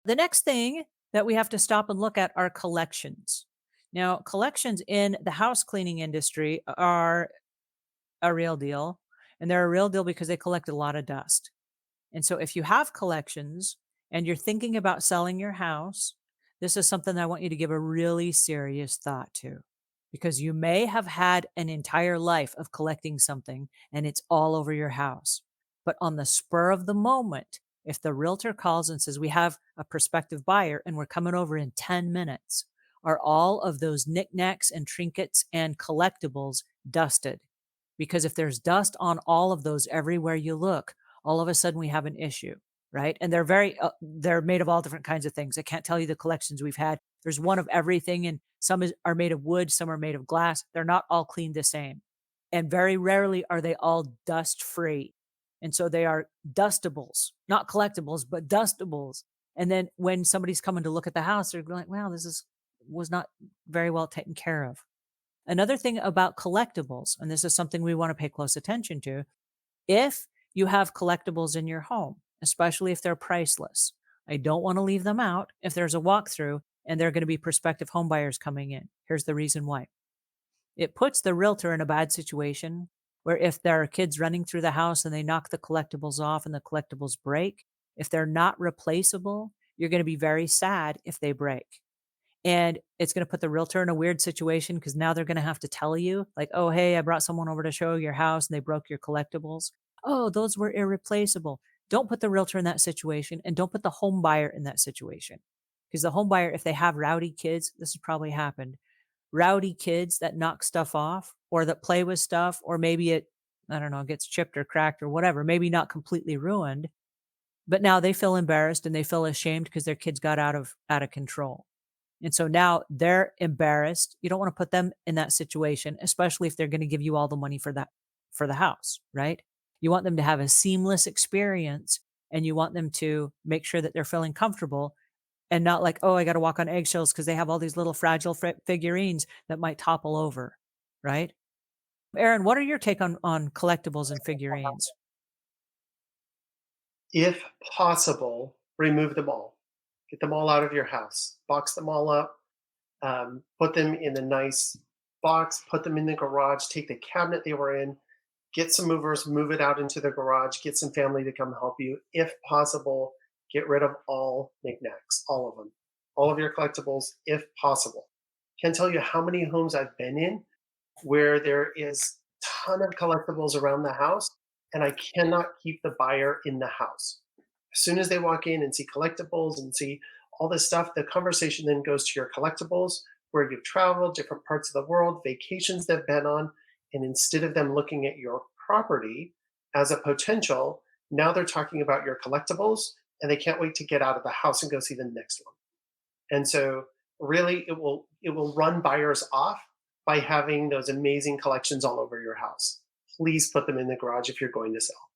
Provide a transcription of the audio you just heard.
The next thing that we have to stop and look at are collections. Now, collections in the house cleaning industry are a real deal, and they're a real deal because they collect a lot of dust. And so if you have collections and you're thinking about selling your house, this is something I want you to give a really serious thought to, because you may have had an entire life of collecting something and it's all over your house. But on the spur of the moment, if the realtor calls and says, "We have a prospective buyer and we're coming over in 10 minutes," are all of those knickknacks and trinkets and collectibles dusted? Because if there's dust on all of those everywhere you look, all of a sudden we have an issue, right? And they're made of all different kinds of things. I can't tell you the collections we've had. There's one of everything, and are made of wood, some are made of glass. They're not all cleaned the same. And very rarely are they all dust free. And so they are dustables, not collectibles, but dustables. And then when somebody's coming to look at the house, they're like, wow, was not very well taken care of. Another thing about collectibles, and this is something we want to pay close attention to, if you have collectibles in your home, especially if they're priceless, I don't want to leave them out if there's a walkthrough and there are going to be prospective home buyers coming in. Here's the reason why. It puts the realtor in a bad situation where if there are kids running through the house and they knock the collectibles off and the collectibles break, if they're not replaceable, you're going to be very sad if they break. And it's gonna put the realtor in a weird situation because now they're gonna have to tell you, like, "Oh, hey, I brought someone over to show your house and they broke your collectibles. Oh, those were irreplaceable." Don't put the realtor in that situation, and don't put the home buyer in that situation. Because the home buyer, if they have rowdy kids, this has probably happened. Rowdy kids that knock stuff off or that play with stuff, or maybe it, I don't know, gets chipped or cracked or whatever, maybe not completely ruined, but now they feel embarrassed and they feel ashamed because their kids got out of control. And so now they're embarrassed. You don't want to put them in that situation, especially if they're going to give you all the money for the house, right? You want them to have a seamless experience and you want them to make sure that they're feeling comfortable and not like, "Oh, I got to walk on eggshells because they have all these little fragile figurines that might topple over," right? Aaron, what are your take on collectibles and figurines? If possible, remove them all. Get them all out of your house. Box them all up. Put them in a nice box. Put them in the garage. Take the cabinet they were in. Get some movers. Move it out into the garage. Get some family to come help you. If possible, get rid of all knickknacks, all of them, all of your collectibles, if possible. Can't tell you how many homes I've been in where there is a ton of collectibles around the house, and I cannot keep the buyer in the house. As soon as they walk in and see collectibles and see all this stuff, the conversation then goes to your collectibles, where you've traveled, different parts of the world, vacations they've been on. And instead of them looking at your property as a potential, now they're talking about your collectibles and they can't wait to get out of the house and go see the next one. And so really it will run buyers off by having those amazing collections all over your house. Please put them in the garage if you're going to sell.